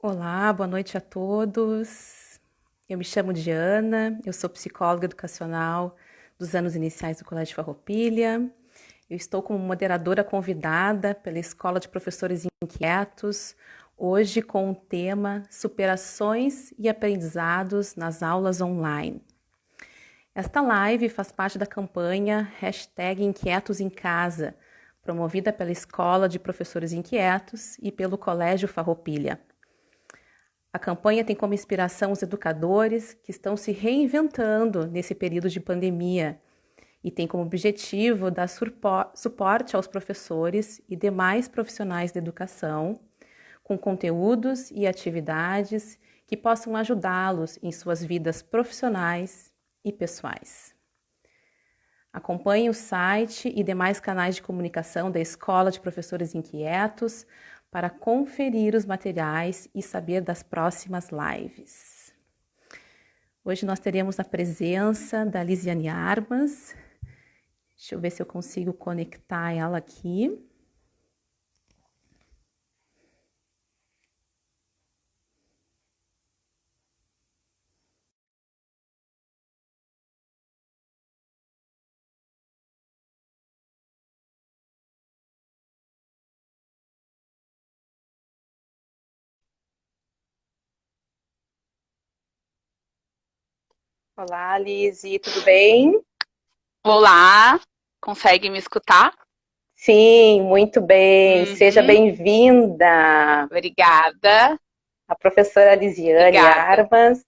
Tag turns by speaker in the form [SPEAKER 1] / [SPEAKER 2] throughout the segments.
[SPEAKER 1] Olá, boa noite a todos. Eu me chamo Diana, eu sou psicóloga educacional dos anos iniciais do Colégio Farroupilha. Eu estou como moderadora convidada pela Escola de Professores Inquietos, hoje com o tema Superações e Aprendizados nas Aulas Online. Esta live faz parte da campanha #Inquietos em Casa, promovida pela Escola de Professores Inquietos e pelo Colégio Farroupilha. A campanha tem como inspiração os educadores que estão se reinventando nesse período de pandemia e tem como objetivo dar suporte aos professores e demais profissionais da educação com conteúdos e atividades que possam ajudá-los em suas vidas profissionais e pessoais. Acompanhe o site e demais canais de comunicação da Escola de Professores Inquietos para conferir os materiais e saber das próximas lives. Hoje nós teremos a presença da Lisiane Armas. Deixa eu ver se eu consigo conectar ela aqui. Olá, Lisi, tudo bem?
[SPEAKER 2] Olá, consegue me escutar?
[SPEAKER 1] Sim, muito bem. Seja
[SPEAKER 2] Uhum,
[SPEAKER 1] bem-vinda.
[SPEAKER 2] obrigada,
[SPEAKER 1] A professora Lisiane
[SPEAKER 2] obrigada.
[SPEAKER 1] Armas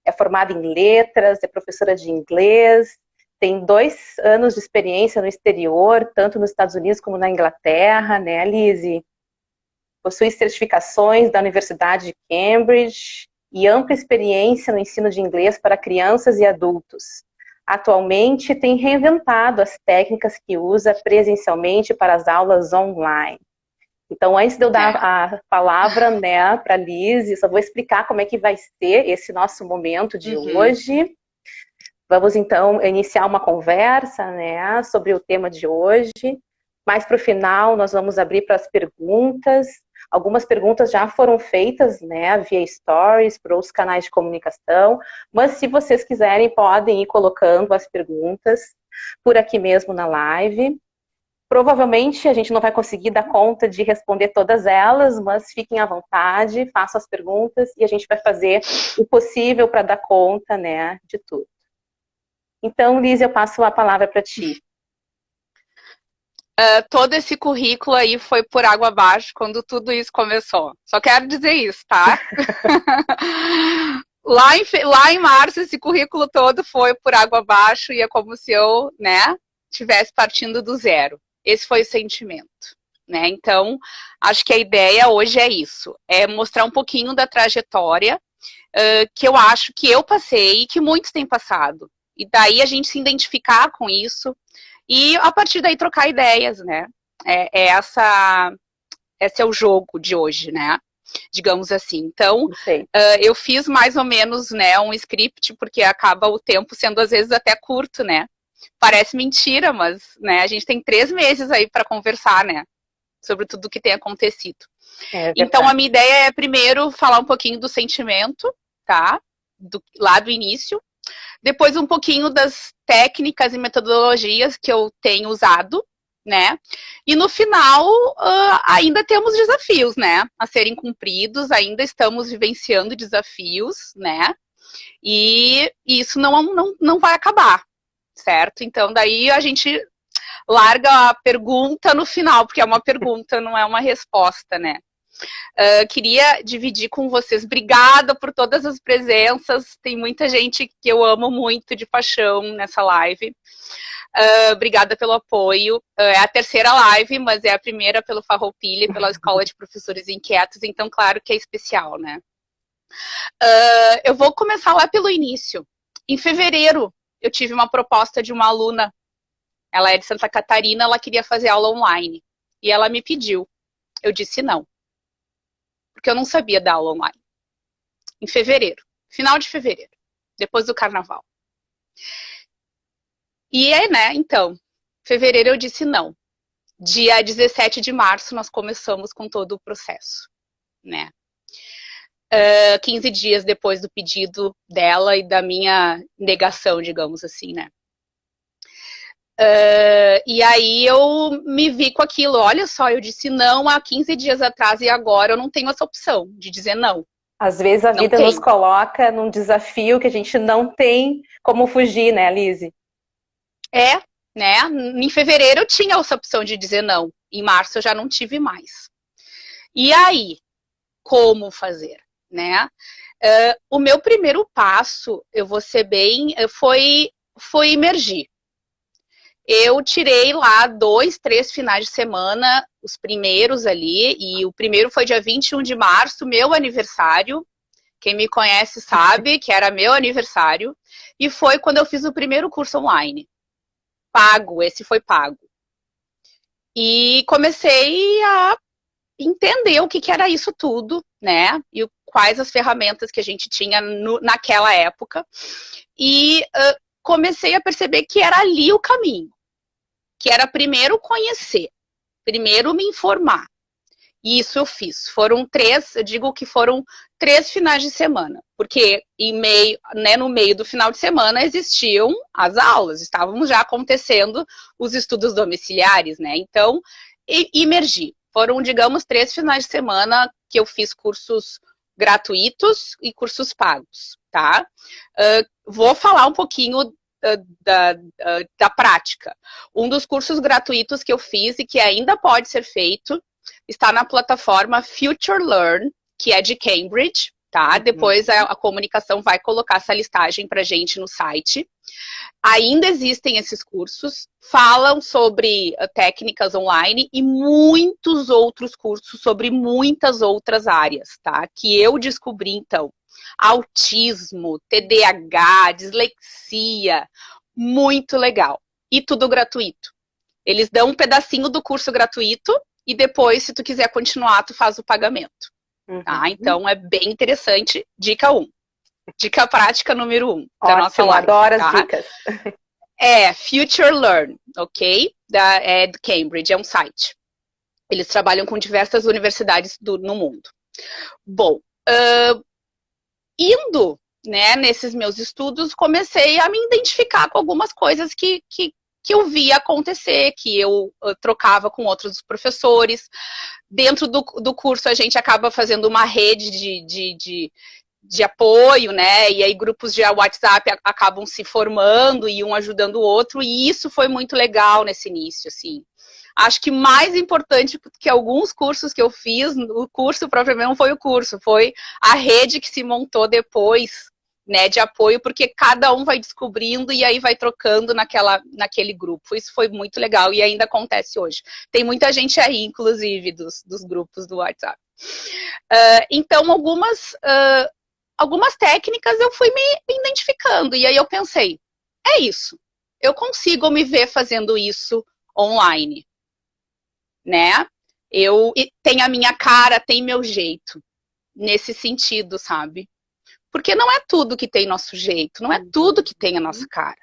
[SPEAKER 1] é formada em letras, é professora de inglês, tem 2 anos de experiência no exterior, tanto nos Estados Unidos como na Inglaterra, né, Lizzie? Possui certificações da Universidade de Cambridge e ampla experiência no ensino de inglês para crianças e adultos. Atualmente, tem reinventado as técnicas que usa presencialmente para as aulas online. Então, antes de eu dar
[SPEAKER 2] É.
[SPEAKER 1] a palavra, né, para a Liz, eu só vou explicar como é que vai ser esse nosso momento de
[SPEAKER 2] Uhum,
[SPEAKER 1] hoje. Vamos, então, iniciar uma conversa, né, sobre o tema de hoje. Mais para o final, nós vamos abrir para as perguntas. Algumas perguntas já foram feitas, né, via stories, para os canais de comunicação, mas se vocês quiserem, podem ir colocando as perguntas por aqui mesmo na live. Provavelmente a gente não vai conseguir dar conta de responder todas elas, mas fiquem à vontade, façam as perguntas e a gente vai fazer o possível para dar conta, né, de tudo. Então, Liz, eu passo a palavra para ti.
[SPEAKER 2] todo esse currículo aí foi por água abaixo quando tudo isso começou. Só quero dizer isso, tá? Lá em março, esse currículo todo foi por água abaixo e é como se eu, né, estivesse partindo do zero. Esse foi o sentimento. Né? Então, acho que a ideia hoje é isso, é mostrar um pouquinho da trajetória que eu acho que eu passei e que muitos têm passado. E daí a gente se identificar com isso e a partir daí trocar ideias, né? Esse é o jogo de hoje, né? Digamos assim. Então,
[SPEAKER 1] Perfeito.
[SPEAKER 2] eu fiz mais ou menos, né, um script, porque acaba o tempo sendo às vezes até curto, né? Parece mentira, mas né, a gente tem 3 meses aí para conversar, né? Sobre tudo o que tem acontecido.
[SPEAKER 1] É
[SPEAKER 2] Então, a
[SPEAKER 1] verdade.
[SPEAKER 2] minha ideia é primeiro falar um pouquinho do sentimento, tá? Lá do início. Depois, um pouquinho das técnicas e metodologias que eu tenho usado, né? E no final, ainda temos desafios, né? A serem cumpridos, ainda estamos vivenciando desafios, né? E isso não vai acabar, certo? Então, daí a gente larga a pergunta no final, porque é uma pergunta, não é uma resposta, né? Queria dividir com vocês. Obrigada por todas as presenças. Tem muita gente que eu amo muito de paixão nessa live. Obrigada pelo apoio. É a terceira live, mas é a primeira pelo Farroupilha e pela Escola de Professores Inquietos, então claro que é especial, né? Eu vou começar lá pelo início. Em fevereiro, eu tive uma proposta de uma aluna. Ela é de Santa Catarina, ela queria fazer aula online. E ela me pediu. Eu disse não, porque eu não sabia dar aula online. Em fevereiro, final de fevereiro, depois do carnaval. E aí, né, então, fevereiro eu disse não. Dia 17 de março nós começamos com todo o processo, né? 15 dias depois do pedido dela e da minha negação, digamos assim, né? E aí eu me vi com aquilo, olha só, eu disse não há 15 dias atrás e agora eu não tenho essa opção de dizer não.
[SPEAKER 1] Às vezes a
[SPEAKER 2] Não
[SPEAKER 1] vida
[SPEAKER 2] tenho.
[SPEAKER 1] nos coloca num desafio que a gente não tem como fugir, né, Lise?
[SPEAKER 2] Né? Em fevereiro eu tinha essa opção de dizer não. Em março eu já não tive mais. E aí, como fazer, né? O meu primeiro passo, eu vou ser bem, foi imergir. Eu tirei lá 2, 3 finais de semana, os primeiros ali, e o primeiro foi dia 21 de março, meu aniversário. Quem me conhece sabe que era meu aniversário. E foi quando eu fiz o primeiro curso online. Pago, esse foi pago. E comecei a entender o que era isso tudo, né? E quais as ferramentas que a gente tinha naquela época. E comecei a perceber que era ali o caminho. Que era primeiro conhecer, primeiro me informar. E isso eu fiz. Foram 3, eu digo que foram 3 finais de semana, porque no meio do final de semana existiam as aulas, estávamos já acontecendo os estudos domiciliares, né? Então, imergi. Foram, digamos, 3 finais de semana que eu fiz cursos gratuitos e cursos pagos, tá? Vou falar um pouquinho da prática. Um dos cursos gratuitos que eu fiz e que ainda pode ser feito está na plataforma Future Learn, que é de Cambridge, tá? Depois a comunicação vai colocar essa listagem pra gente no site. Ainda existem esses cursos, falam sobre técnicas online e muitos outros cursos sobre muitas outras áreas, tá? Que eu descobri, então. Autismo, TDAH, dislexia, muito legal. E tudo gratuito. Eles dão um pedacinho do curso gratuito e depois, se tu quiser continuar, tu faz o pagamento. Tá? Então, é bem interessante. Dica 1. Dica prática número 1 da nossa live.
[SPEAKER 1] Adoro
[SPEAKER 2] tá?
[SPEAKER 1] as dicas.
[SPEAKER 2] Future Learn, ok? Do Cambridge, é um site. Eles trabalham com diversas universidades no mundo. Bom, indo, né, nesses meus estudos, comecei a me identificar com algumas coisas que eu via acontecer, que eu trocava com outros professores. Dentro do curso, a gente acaba fazendo uma rede de apoio, né? E aí grupos de WhatsApp acabam se formando e um ajudando o outro, e isso foi muito legal nesse início, assim. Acho que mais importante que alguns cursos que eu fiz, o curso propriamente não foi o curso, foi a rede que se montou depois, né, de apoio, porque cada um vai descobrindo e aí vai trocando naquele grupo. Isso foi muito legal e ainda acontece hoje. Tem muita gente aí, inclusive, dos grupos do WhatsApp. Então, algumas técnicas eu fui me identificando, e aí eu pensei, é isso, eu consigo me ver fazendo isso online. Né? Eu tenho a minha cara, tem meu jeito. Nesse sentido, sabe? Porque não é tudo que tem nosso jeito, não é tudo que tem a nossa cara.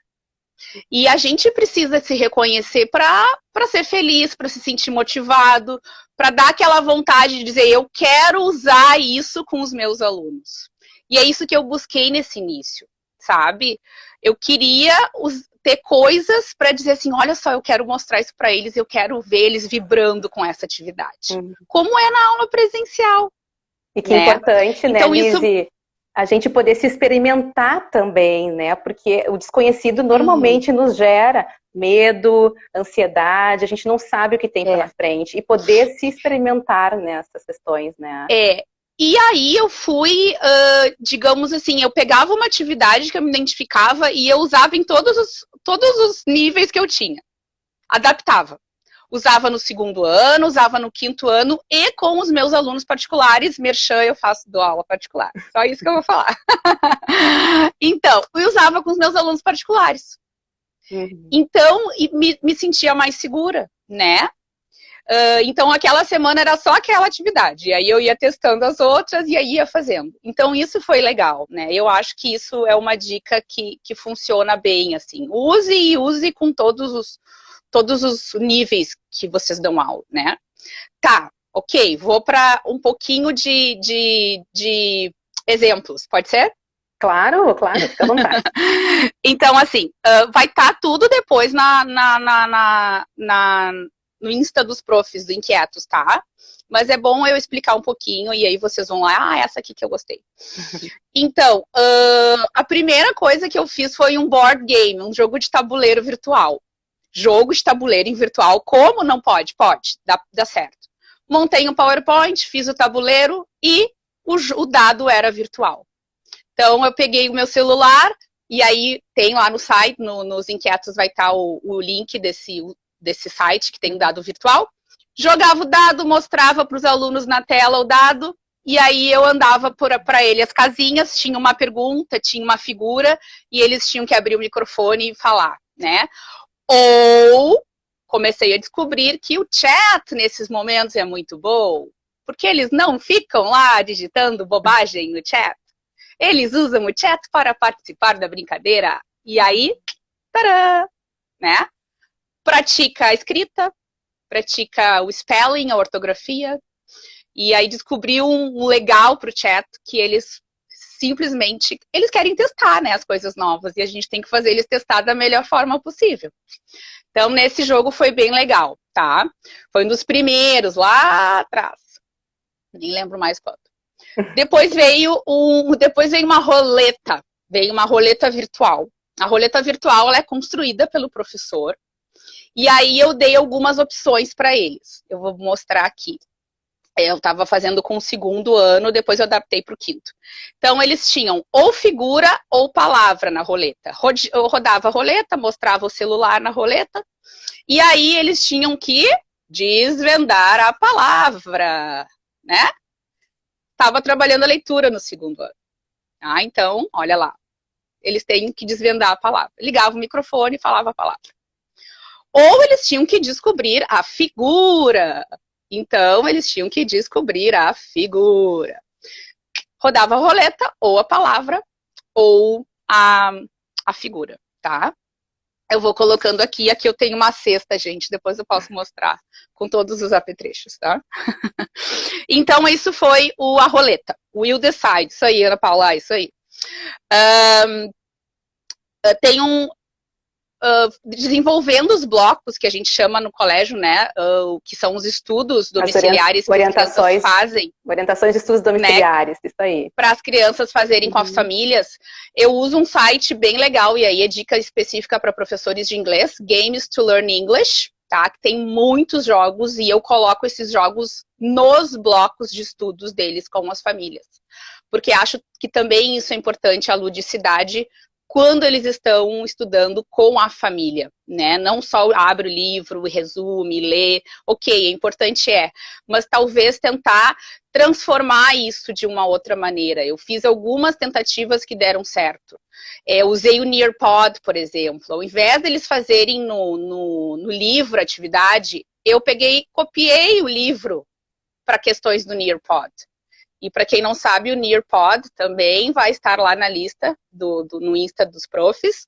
[SPEAKER 2] E a gente precisa se reconhecer para ser feliz, para se sentir motivado, para dar aquela vontade de dizer, eu quero usar isso com os meus alunos. E é isso que eu busquei nesse início, sabe? Eu queria ter coisas para dizer assim, olha só, eu quero mostrar isso para eles, eu quero ver eles vibrando com essa atividade. Como é na aula presencial.
[SPEAKER 1] E que importante, então, né, Lise, a gente poder se experimentar também, né? Porque o desconhecido normalmente nos gera medo, ansiedade, a gente não sabe o que tem pela frente. E poder se experimentar nessas questões, né?
[SPEAKER 2] E aí eu fui, digamos assim, eu pegava uma atividade que eu me identificava e eu usava em todos os níveis que eu tinha. Adaptava. Usava no 2º ano, usava no 5º ano e com os meus alunos particulares. Merchan, eu dou aula particular. Só isso que eu vou falar. Então, eu usava com os meus alunos particulares. Então, me sentia mais segura, né? Então, aquela semana era só aquela atividade. E aí eu ia testando as outras e aí ia fazendo. Então, isso foi legal, né? Eu acho que isso é uma dica que funciona bem, assim. Use com todos os níveis que vocês dão aula, né? Tá, ok. Vou para um pouquinho de exemplos, pode ser?
[SPEAKER 1] Claro, claro, fica à vontade.
[SPEAKER 2] Então, assim, vai estar tudo depois no Insta dos profs do Inquietos, tá? Mas é bom eu explicar um pouquinho e aí vocês vão lá, essa aqui que eu gostei. Então, a primeira coisa que eu fiz foi um board game, um jogo de tabuleiro virtual. Jogo de tabuleiro em virtual, como não pode? Pode, dá certo. Montei um PowerPoint, fiz o tabuleiro e o dado era virtual. Então, eu peguei o meu celular e aí tem lá no site, nos Inquietos vai estar o link desse site que tem o dado virtual. Jogava o dado, mostrava para os alunos na tela o dado e aí eu andava para ele as casinhas, tinha uma pergunta, tinha uma figura e eles tinham que abrir o microfone e falar, né? Ou comecei a descobrir que o chat nesses momentos é muito bom, porque eles não ficam lá digitando bobagem no chat. Eles usam o chat para participar da brincadeira. E aí, tará, né? Pratica a escrita, pratica o spelling, a ortografia. E aí descobri um legal para o chat que eles simplesmente, eles querem testar, né, as coisas novas. E a gente tem que fazer eles testar da melhor forma possível. Então, nesse jogo foi bem legal, tá? Foi um dos primeiros, lá atrás. Nem lembro mais quando. Depois veio uma roleta. Veio uma roleta virtual. A roleta virtual ela é construída pelo professor. E aí eu dei algumas opções para eles. Eu vou mostrar aqui. Eu estava fazendo com o segundo ano, depois eu adaptei para o quinto. Então, eles tinham ou figura ou palavra na roleta. Eu rodava a roleta, mostrava o celular na roleta, e aí eles tinham que desvendar a palavra, né? Estava trabalhando a leitura no segundo ano. Ah, então, olha lá. Eles têm que desvendar a palavra. Ligava o microfone e falava a palavra. Ou eles tinham que descobrir a figura. Então, eles tinham que descobrir a figura. Rodava a roleta, ou a palavra, ou a figura, tá? Eu vou colocando aqui. Aqui eu tenho uma cesta, gente. Depois eu posso mostrar com todos os apetrechos, tá? Então, isso foi a roleta. Will Decide. Isso aí, Ana Paula, isso aí. Tem desenvolvendo os blocos que a gente chama no colégio, né, que são os estudos domiciliares que as crianças fazem.
[SPEAKER 1] Orientações de estudos domiciliares, né, isso aí.
[SPEAKER 2] Para as crianças fazerem com as famílias. Eu uso um site bem legal, e aí é dica específica para professores de inglês, Games to Learn English, tá? Que tem muitos jogos, e eu coloco esses jogos nos blocos de estudos deles com as famílias. Porque acho que também isso é importante, a ludicidade, quando eles estão estudando com a família, né? Não só abre o livro, resume, lê, ok, é importante mas talvez tentar transformar isso de uma outra maneira. Eu fiz algumas tentativas que deram certo. Usei o Nearpod, por exemplo. Ao invés deles fazerem no livro a atividade, eu copiei o livro para questões do Nearpod. E para quem não sabe, o Nearpod também vai estar lá na lista no Insta dos profs.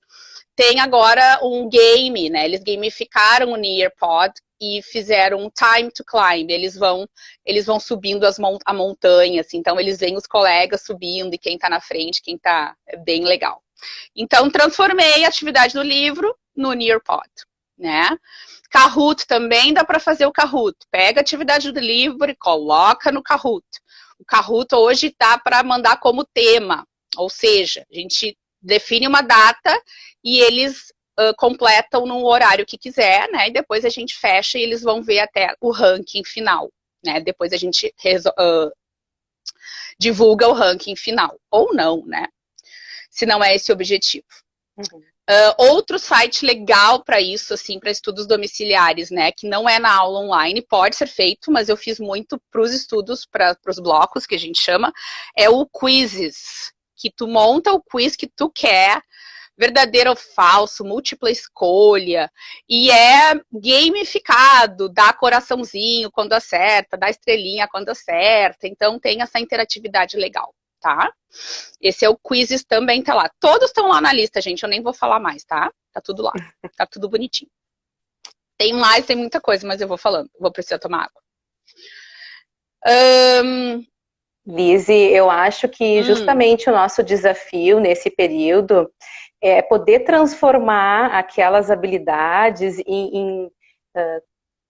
[SPEAKER 2] Tem agora um game, né? Eles gamificaram o Nearpod e fizeram um time to climb. Eles vão subindo a montanha, assim. Então, eles veem os colegas subindo e quem está na frente, quem está... É bem legal. Então, transformei a atividade do livro no Nearpod, né? Kahoot também dá para fazer o Kahoot. Pega a atividade do livro e coloca no Kahoot. O Kahoot hoje dá para mandar como tema, ou seja, a gente define uma data e eles completam no horário que quiser, né? E depois a gente fecha e eles vão ver até o ranking final, né? Depois a gente divulga o ranking final, ou não, né? Se não é esse o objetivo. Uhum. Outro site legal para isso, assim, para estudos domiciliares, né, que não é na aula online, pode ser feito, mas eu fiz muito para os estudos, para os blocos, que a gente chama, é o Quizzes, que tu monta o quiz que tu quer, verdadeiro ou falso, múltipla escolha, e é gamificado, dá coraçãozinho quando acerta, dá estrelinha quando acerta, então tem essa interatividade legal. Tá? Esse é o Quizzes, também tá lá. Todos estão lá na lista, gente, eu nem vou falar mais, tá? Tá tudo lá, tá tudo bonitinho. Tem muita coisa, mas eu vou falando. Vou precisar tomar água.
[SPEAKER 1] Lise, eu acho que justamente o nosso desafio nesse período é poder transformar aquelas habilidades em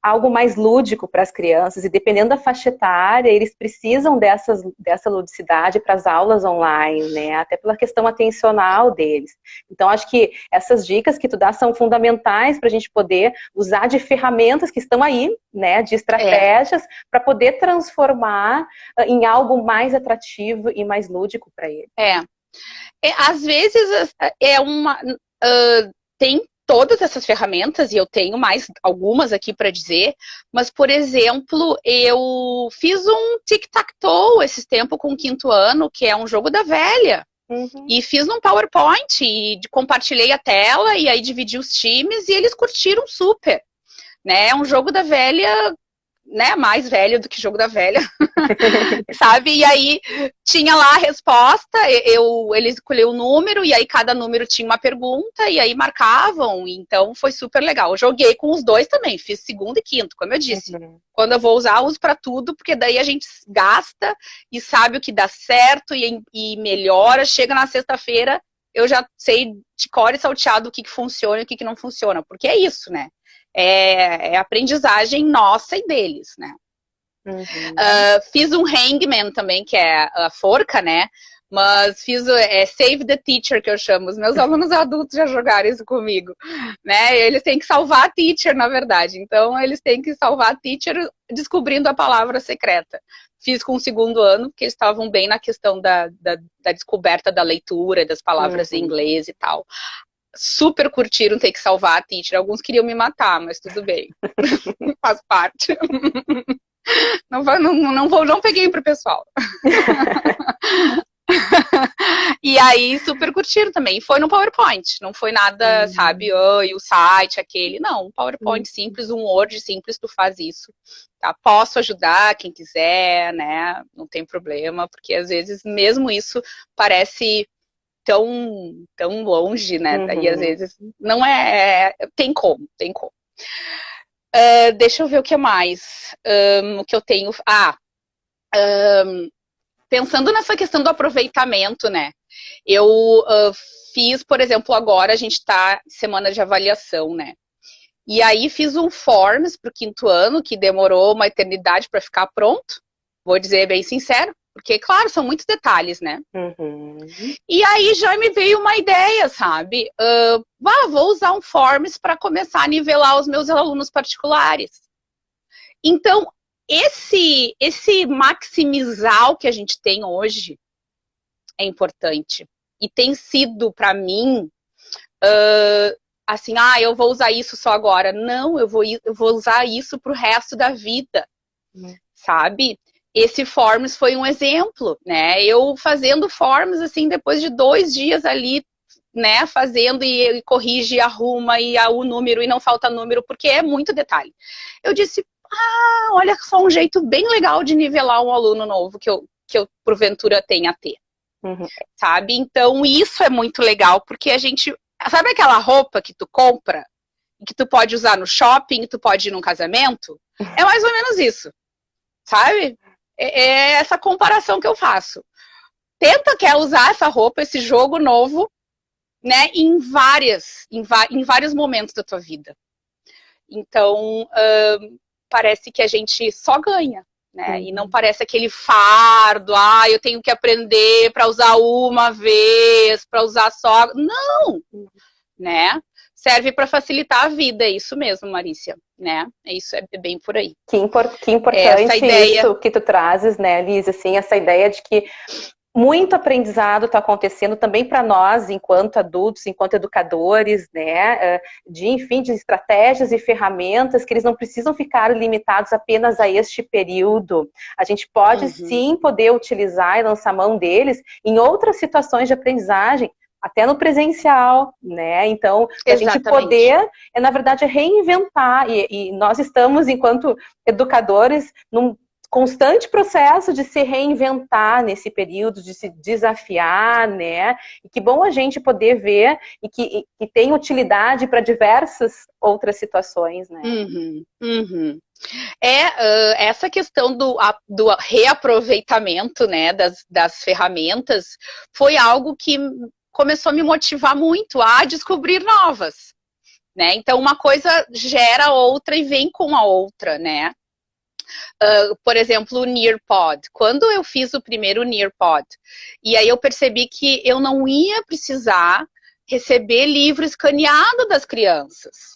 [SPEAKER 1] algo mais lúdico para as crianças, e dependendo da faixa etária, eles precisam dessa ludicidade para as aulas online, né? Até pela questão atencional deles. Então, acho que essas dicas que tu dá são fundamentais para a gente poder usar de ferramentas que estão aí, né? De estratégias para poder transformar em algo mais atrativo e mais lúdico para eles.
[SPEAKER 2] Às vezes tem todas essas ferramentas, e eu tenho mais algumas aqui para dizer, mas, por exemplo, eu fiz um tic-tac-toe esses tempos com o 5º ano, que é um jogo da velha. E fiz num PowerPoint, e compartilhei a tela, e aí dividi os times, e eles curtiram super. Né? É um jogo da velha, né? Mais velho do que jogo da velha, sabe? E aí tinha lá a resposta, eles escolheram o número, e aí cada número tinha uma pergunta, e aí marcavam, então foi super legal. Eu joguei com os dois também, fiz 2º e 5º, como eu disse. Quando eu vou usar, eu uso pra tudo, porque daí a gente gasta e sabe o que dá certo e melhora. Chega na sexta-feira, eu já sei de cor e salteado o que funciona e o que não funciona, porque é isso, né? É aprendizagem nossa e deles, né? Fiz um hangman também, que é a forca, né? Mas fiz Save the Teacher, que eu chamo. Os meus alunos adultos já jogaram isso comigo, né? Eles têm que salvar a teacher, na verdade. Então, eles têm que salvar a teacher descobrindo a palavra secreta. Fiz com o 2º ano, porque eles estavam bem na questão da descoberta da leitura, das palavras em inglês e tal. Super curtiram ter que salvar a teacher. Alguns queriam me matar, mas tudo bem. Faz parte. Não peguei pro pessoal. E aí, super curtiram também. Foi no PowerPoint. Não foi nada, sabe, e o site, aquele. Não, um PowerPoint simples, um Word simples, tu faz isso. Tá? Posso ajudar quem quiser, né? Não tem problema, porque às vezes mesmo isso parece tão longe, né? E às vezes não tem como. Deixa eu ver o que mais. O que eu tenho. Pensando nessa questão do aproveitamento, né? Eu fiz, por exemplo, agora a gente tá em semana de avaliação, né? E aí fiz um Forms pro 5º ano, que demorou uma eternidade para ficar pronto. Vou dizer bem sincero. Porque, claro, são muitos detalhes, né? E aí já me veio uma ideia, sabe? Vou usar um Forms para começar a nivelar os meus alunos particulares. Então, esse maximizar o que a gente tem hoje é importante. E tem sido, para mim, assim, eu vou usar isso só agora. Não, eu vou usar isso pro resto da vida, sabe? Esse Forms foi um exemplo, né? Eu fazendo Forms, assim, depois de 2 dias ali, né? Fazendo e corrige, arruma, e o número, e não falta número, porque é muito detalhe. Eu disse, olha só um jeito bem legal de nivelar um aluno novo que eu porventura tenha a ter. Sabe? Então, isso é muito legal, porque a gente... Sabe aquela roupa que tu compra, que tu pode usar no shopping, tu pode ir num casamento? É mais ou menos isso, sabe? É essa comparação que eu faço. Quer usar essa roupa, esse jogo novo, né, em vários momentos da tua vida. Então, parece que a gente só ganha, né? E não parece aquele fardo, eu tenho que aprender para usar uma vez, para usar só. Não! Né? Serve para facilitar a vida, é isso mesmo, Marícia, né? Isso é bem por aí.
[SPEAKER 1] Que importante isso que tu trazes, né, Liz, assim, essa ideia de que muito aprendizado está acontecendo também para nós, enquanto adultos, enquanto educadores, né, de estratégias e ferramentas que eles não precisam ficar limitados apenas a este período. A gente pode sim poder utilizar e lançar mão deles em outras situações de aprendizagem, até no presencial, né? Então, a gente poder, na verdade, reinventar. E nós estamos, enquanto educadores, constante processo de se reinventar nesse período, de se desafiar, né? E que bom a gente poder ver e que tem utilidade para diversas outras situações, né?
[SPEAKER 2] Essa questão do reaproveitamento, né, das ferramentas foi algo que começou a me motivar muito a descobrir novas, né? Então uma coisa gera outra e vem com a outra, né? Por exemplo, o Nearpod. Quando eu fiz o primeiro Nearpod, e aí eu percebi que eu não ia precisar receber livro escaneado das crianças.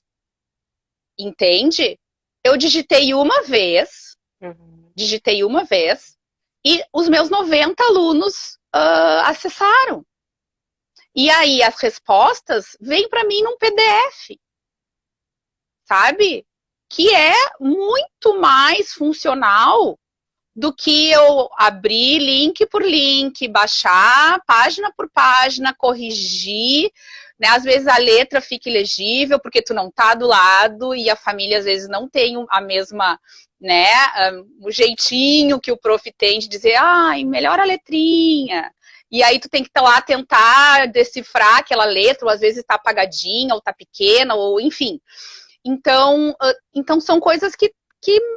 [SPEAKER 2] Entende? Eu digitei uma vez, e os meus 90 alunos acessaram. E aí as respostas vêm para mim num PDF, sabe? Que é muito mais funcional do que eu abrir link por link, baixar página por página, corrigir, né? Às vezes a letra fica ilegível porque tu não tá do lado e a família às vezes não tem a mesma, né, o jeitinho que o prof tem de dizer, ai, melhora a letrinha. E aí tu tem que lá tentar decifrar aquela letra, ou às vezes tá apagadinha, ou tá pequena, ou enfim. Então são coisas que,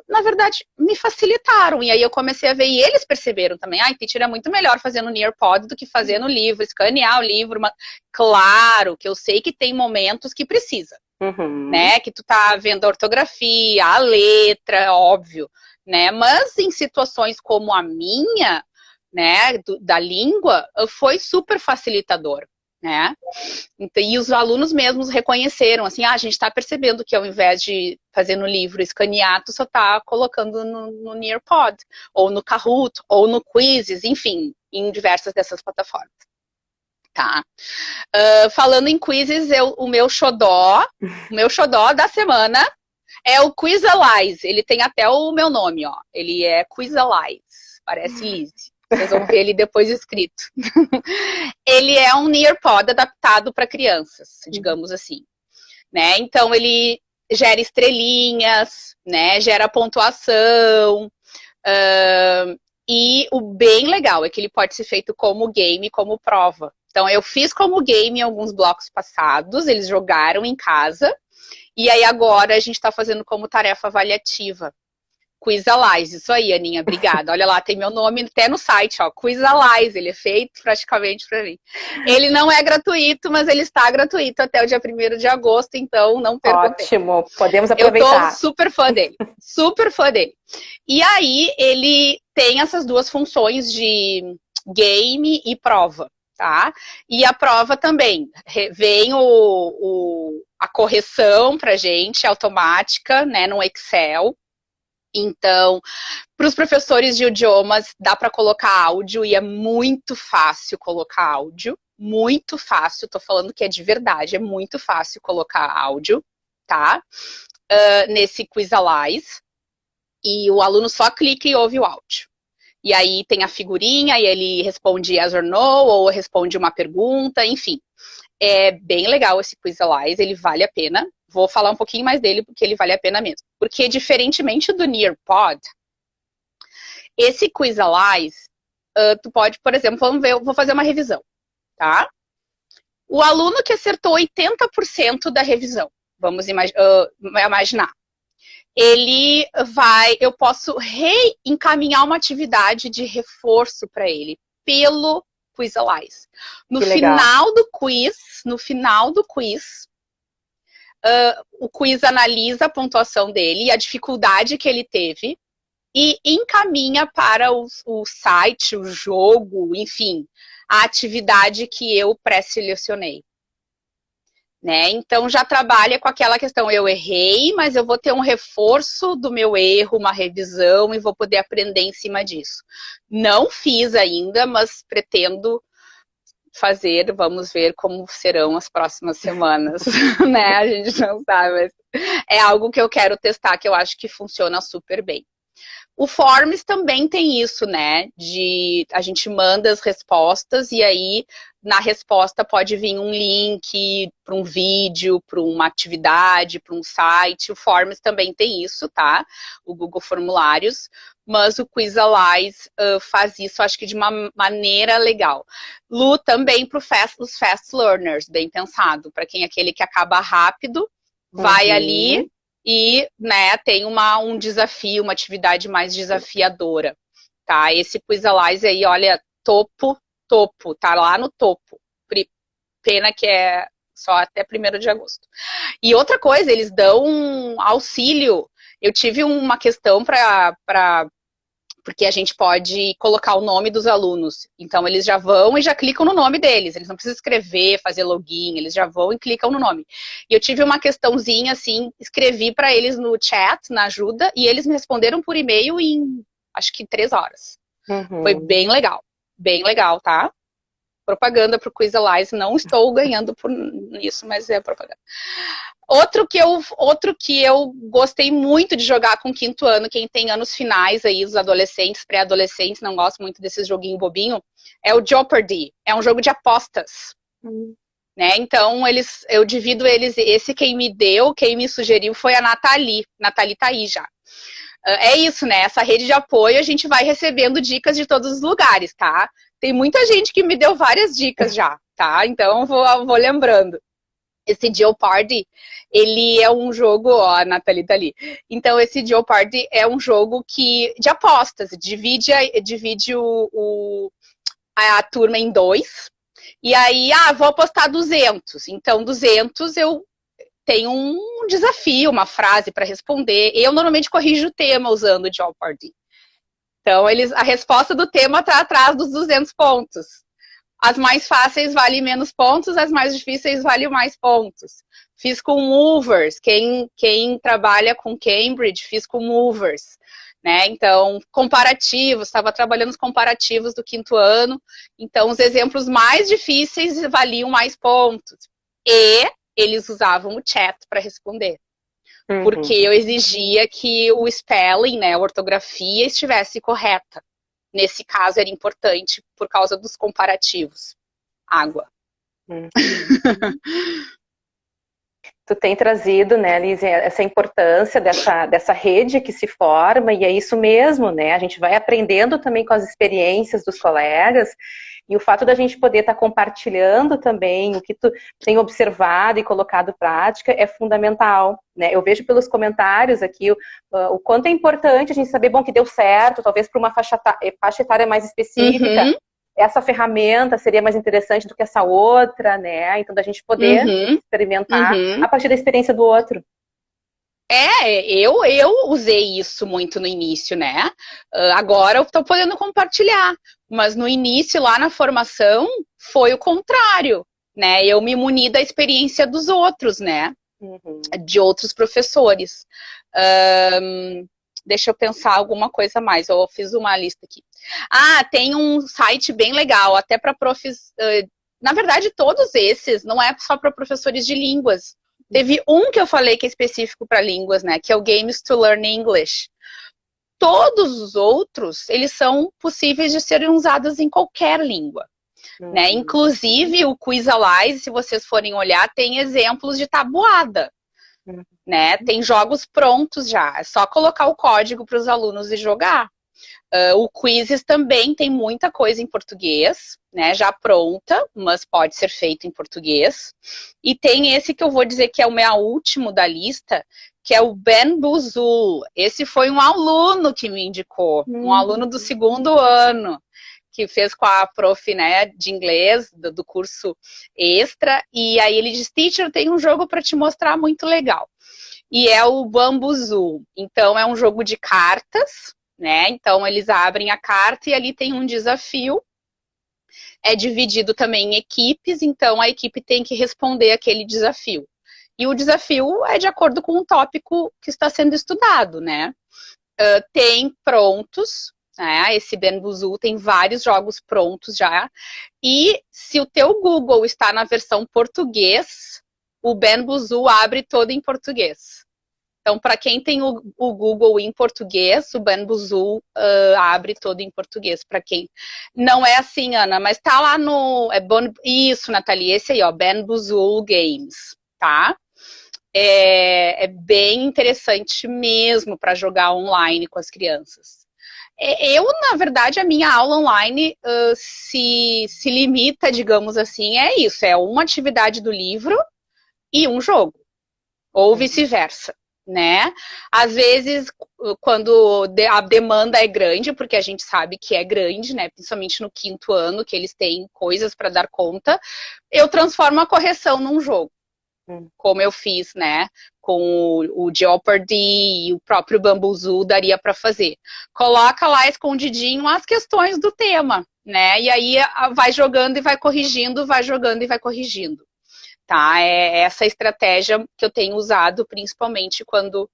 [SPEAKER 2] na verdade, me facilitaram. E aí eu comecei a ver, e eles perceberam também, teacher é muito melhor fazendo Nearpod do que fazendo livro, escanear o livro. Claro que eu sei que tem momentos que precisa, né? Que tu tá vendo a ortografia, a letra, óbvio, né? Mas em situações como a minha, né, da língua, foi super facilitador, né? Então, e os alunos mesmos reconheceram, assim, a gente está percebendo que ao invés de fazer no livro escanear, tu só tá colocando no Nearpod, ou no Kahoot, ou no Quizzes, enfim, em diversas dessas plataformas. Tá? Falando em Quizzes, o meu xodó da semana é o Quizalize. Ele tem até o meu nome, ó. Ele é Quizalize, parece Lizzie. Vocês vão ver ele depois escrito. Ele é um Nearpod adaptado para crianças, digamos assim, né? Então ele gera estrelinhas, né? Gera pontuação. E o bem legal é que ele pode ser feito como game, como prova. Então eu fiz como game em alguns blocos passados, eles jogaram em casa, e aí agora a gente está fazendo como tarefa avaliativa. Quizalize, isso aí, Aninha, obrigada. Olha lá, tem meu nome até no site, ó, Quizalize, ele é feito praticamente para mim. Ele não é gratuito, mas ele está gratuito até o dia 1º de agosto, então não perca tempo.
[SPEAKER 1] Ótimo, podemos aproveitar.
[SPEAKER 2] Eu tô super fã dele, super fã dele. E aí, ele tem essas duas funções de game e prova, tá? E a prova também, vem a correção pra gente, automática, né, no Excel. Então, para os professores de idiomas, dá para colocar áudio e é muito fácil colocar áudio. Muito fácil, tô falando que é de verdade, é muito fácil colocar áudio, tá? Nesse Quizalize. E o aluno só clica e ouve o áudio. E aí tem a figurinha e ele responde yes or no, ou responde uma pergunta, enfim. É bem legal esse Quizalize, ele vale a pena. Vou falar um pouquinho mais dele, porque ele vale a pena mesmo. Porque, diferentemente do Nearpod, esse Quizalize, tu pode, por exemplo, vamos ver, eu vou fazer uma revisão, tá? O aluno que acertou 80% da revisão, vamos imaginar, eu posso reencaminhar uma atividade de reforço para ele, pelo Quizalize. No final do quiz, o quiz analisa a pontuação dele e a dificuldade que ele teve e encaminha para o site, o jogo, enfim, a atividade que eu pré-selecionei. Né? Então já trabalha com aquela questão, eu errei, mas eu vou ter um reforço do meu erro, uma revisão e vou poder aprender em cima disso. Não fiz ainda, mas pretendo fazer, vamos ver como serão as próximas semanas, né? A gente não sabe, mas é algo que eu quero testar, que eu acho que funciona super bem. O Forms também tem isso, né? A gente manda as respostas e aí na resposta pode vir um link para um vídeo, para uma atividade, para um site. O Forms também tem isso, tá? O Google Formulários. Mas o Quizalize faz isso, acho que de uma maneira legal. Lu, também para os fast learners, bem pensado. Para quem é aquele que acaba rápido, vai ali e, né, tem um desafio, uma atividade mais desafiadora. Tá? Esse Quizalize aí, olha, topo, tá lá no topo. Pena que é só até 1º de agosto. E outra coisa, eles dão um auxílio. Eu tive uma questão porque a gente pode colocar o nome dos alunos. Então, eles já vão e já clicam no nome deles. Eles não precisam escrever, fazer login, eles já vão e clicam no nome. E eu tive uma questãozinha, assim, escrevi para eles no chat, na ajuda, e eles me responderam por e-mail em, acho que 3 horas. Foi bem legal, tá? Propaganda para o Quizalize, não estou ganhando por isso, mas é propaganda. Outro que eu gostei muito de jogar com 5º ano, quem tem anos finais aí, os adolescentes, pré-adolescentes, não gosto muito desses joguinho bobinho, é o Jeopardy. É um jogo de apostas. Né? Então, eu divido eles, quem me sugeriu foi a Nathalie. Nathalie tá aí já. É isso, né? Essa rede de apoio, a gente vai recebendo dicas de todos os lugares, tá? Tem muita gente que me deu várias dicas já, tá? Então, vou lembrando. Esse Jeopardy, ele é um jogo, ó, a Nathalie tá ali. Então, esse Jeopardy é um jogo de apostas, divide a turma em 2, e aí, vou apostar 200. Então, 200 eu tenho um desafio, uma frase para responder. Eu normalmente corrijo o tema usando o Jeopardy. Então, a resposta do tema está atrás dos 200 pontos. As mais fáceis valem menos pontos, as mais difíceis valem mais pontos. Fiz com movers, quem trabalha com Cambridge, fiz com movers. Né? Então, comparativos, estava trabalhando os comparativos do 5º ano, então os exemplos mais difíceis valiam mais pontos. E eles usavam o chat para responder. Porque eu exigia que o spelling, né, a ortografia, estivesse correta. Nesse caso era importante por causa dos comparativos. Água.
[SPEAKER 3] Tu tem trazido, né, Liz, essa importância dessa rede que se forma, e é isso mesmo, né? A gente vai aprendendo também com as experiências dos colegas, e o fato da gente poder estar compartilhando também o que tu tem observado e colocado em prática é fundamental, né? Eu vejo pelos comentários aqui o quanto é importante a gente saber, bom, que deu certo, talvez para uma faixa etária mais específica, essa ferramenta seria mais interessante do que essa outra, né? Então, da gente poder experimentar a partir da experiência do outro.
[SPEAKER 2] Eu usei isso muito no início, né? Agora eu estou podendo compartilhar. Mas no início, lá na formação, foi o contrário, né? Eu me muni da experiência dos outros, né? De outros professores. Deixa eu pensar alguma coisa mais. Eu fiz uma lista aqui. Tem um site bem legal, até para profs. Na verdade, todos esses, não é só para professores de línguas. Teve um que eu falei que é específico para línguas, né? Que é o Games to Learn English. Todos os outros, eles são possíveis de serem usados em qualquer língua. Né? Inclusive, o Quizalize, se vocês forem olhar, tem exemplos de tabuada. Né? Tem jogos prontos já. É só colocar o código para os alunos e jogar. O Quizzes também tem muita coisa em português, né? Já pronta, mas pode ser feito em português. E tem esse que eu vou dizer que é o meu último da lista, que é o Bamboozle. Esse foi um aluno que me indicou, um aluno do 2º ano, que fez com a prof, né, de inglês, do curso extra, e aí ele disse, teacher, tem um jogo para te mostrar muito legal. E é o Bamboozle. Então, é um jogo de cartas, né? Então, eles abrem a carta e ali tem um desafio. É dividido também em equipes, então a equipe tem que responder aquele desafio. E o desafio é de acordo com o tópico que está sendo estudado, né? Tem prontos, né? Esse Bamboozle tem vários jogos prontos já. E se o teu Google está na versão português, o Bamboozle abre todo em português. Então, para quem tem o Google em português, o Banbuzul abre todo em português. Para quem não é assim, Ana, mas tá lá no isso, Nathalie, esse aí, ó, Banbuzul Games, tá? É bem interessante mesmo para jogar online com as crianças. Eu, na verdade, a minha aula online se limita, digamos assim, é isso, é uma atividade do livro e um jogo, ou vice-versa, né? Às vezes, quando a demanda é grande, porque a gente sabe que é grande, né? Principalmente no 5º ano, que eles têm coisas para dar conta, eu transformo a correção num jogo, como eu fiz, né? Com o Jeopardy e o próprio Bambuzu daria para fazer. Coloca lá escondidinho as questões do tema, né? E aí vai jogando e vai corrigindo, vai jogando e vai corrigindo. Tá? É essa estratégia que eu tenho usado, principalmente quando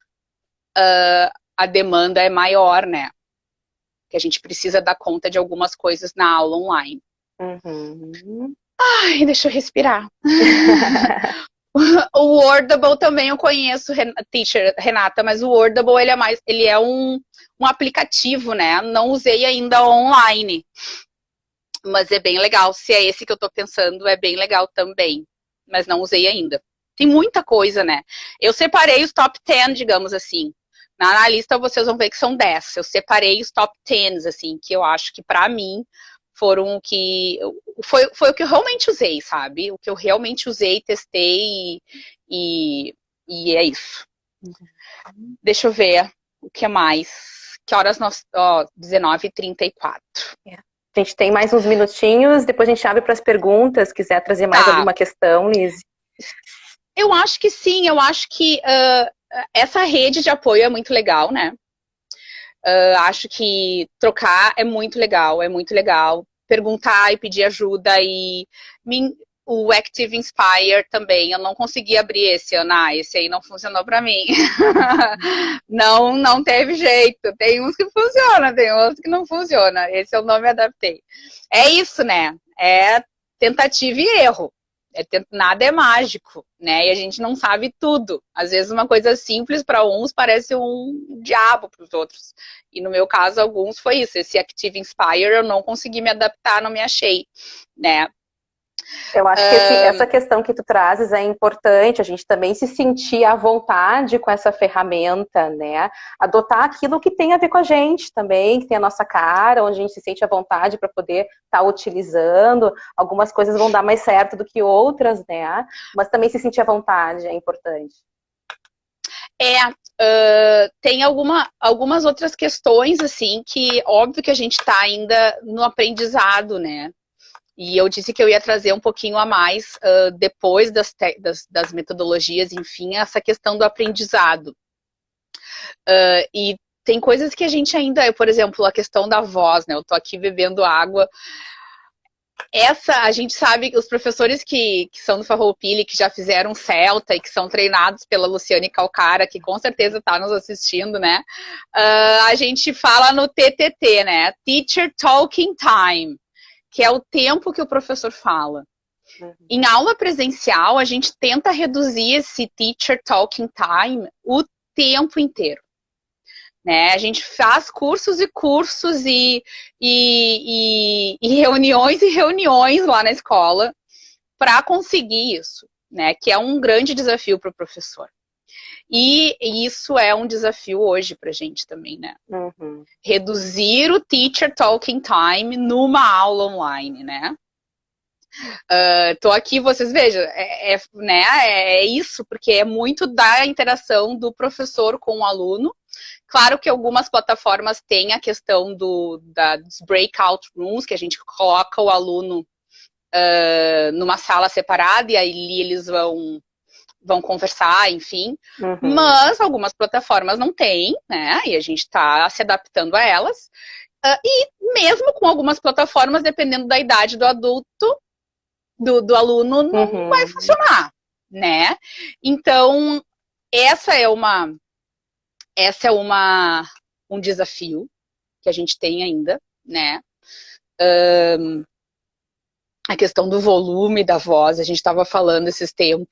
[SPEAKER 2] a demanda é maior, né? Que a gente precisa dar conta de algumas coisas na aula online.
[SPEAKER 3] Uhum.
[SPEAKER 2] Ai, deixa eu respirar. O Wordable também eu conheço, teacher Renata, mas o Wordable ele é um aplicativo, né? Não usei ainda online, mas é bem legal. Se é esse que eu tô pensando, é bem legal também, mas não usei ainda. Tem muita coisa, né? Eu separei os top 10, digamos assim. Na lista vocês vão ver que são 10. Eu separei os top 10, assim, que eu acho que pra mim foram o que... Foi o que eu realmente usei, sabe? O que eu realmente usei, testei e é isso. Deixa eu ver o que mais. Que horas nós... Ó, 19h34.
[SPEAKER 3] A gente tem mais uns minutinhos, depois a gente abre para as perguntas, quiser trazer mais alguma questão, Liz.
[SPEAKER 2] Eu acho que sim, eu acho que essa rede de apoio é muito legal, né? Acho que trocar é muito legal, é muito legal. Perguntar e pedir ajuda e o Active Inspire também, eu não consegui abrir esse, Ana, esse aí não funcionou para mim. não teve jeito. Tem uns que funcionam, tem outros que não funcionam. Esse eu não me adaptei. É isso, né? É tentativa e erro. Nada é mágico, né? E a gente não sabe tudo. Às vezes uma coisa simples para uns parece um diabo para os outros. E no meu caso, alguns foi isso. Esse Active Inspire eu não consegui me adaptar, não me achei, né?
[SPEAKER 3] Eu acho que essa questão que tu trazes é importante, a gente também se sentir à vontade com essa ferramenta, né? Adotar aquilo que tem a ver com a gente também, que tem a nossa cara, onde a gente se sente à vontade para poder estar utilizando. Algumas coisas vão dar mais certo do que outras, né? Mas também se sentir à vontade é importante.
[SPEAKER 2] Tem algumas outras questões, assim, que óbvio que a gente está ainda no aprendizado, né? E eu disse que eu ia trazer um pouquinho a mais depois das metodologias, enfim, essa questão do aprendizado. E tem coisas que a gente ainda, por exemplo, a questão da voz, né? Eu tô aqui bebendo água. A gente sabe que os professores que são do Farroupilha, que já fizeram Celta e que são treinados pela Luciane Calcara, que com certeza está nos assistindo, né? A gente fala no TTT, né? Teacher Talking Time, que é o tempo que o professor fala. Em aula presencial, a gente tenta reduzir esse teacher talking time o tempo inteiro. Né? A gente faz cursos e cursos e reuniões e reuniões lá na escola para conseguir isso, né? Que é um grande desafio para o professor. E isso é um desafio hoje para a gente também, né? Reduzir o teacher talking time numa aula online, né? Tô aqui, vocês vejam, né, é isso, porque é muito da interação do professor com o aluno. Claro que algumas plataformas têm a questão dos breakout rooms, que a gente coloca o aluno numa sala separada e aí eles vão conversar, enfim. Mas algumas plataformas não têm, né? E a gente está se adaptando a elas. E mesmo com algumas plataformas, dependendo da idade do adulto, do aluno, não vai funcionar, né? Então, essa é um desafio que a gente tem ainda, né? a questão do volume da voz, a gente estava falando esses tempos,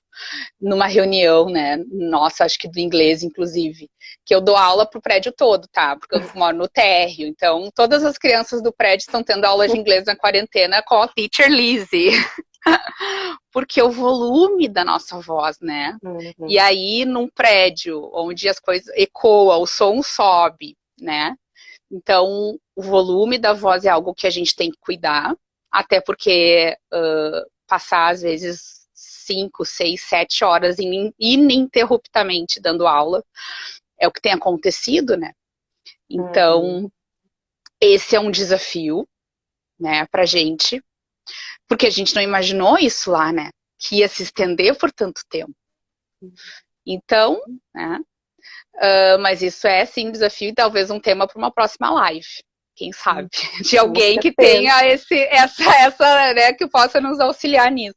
[SPEAKER 2] numa reunião, né, nossa, acho que do inglês, inclusive, que eu dou aula pro prédio todo, tá, porque eu moro no térreo, então todas as crianças do prédio estão tendo aula de inglês na quarentena com a Teacher Lizzie, porque o volume da nossa voz, né, e aí num prédio onde as coisas ecoam, o som sobe, né, então o volume da voz é algo que a gente tem que cuidar, até porque passar, às vezes, 5, 6, 7 horas ininterruptamente dando aula é o que tem acontecido, né? Então, esse é um desafio, né, pra gente, porque a gente não imaginou isso lá, né? Que ia se estender por tanto tempo. Então, né? Mas isso é, sim, um desafio e talvez um tema para uma próxima live. Quem sabe? De alguém que tenha essa, né, que possa nos auxiliar nisso.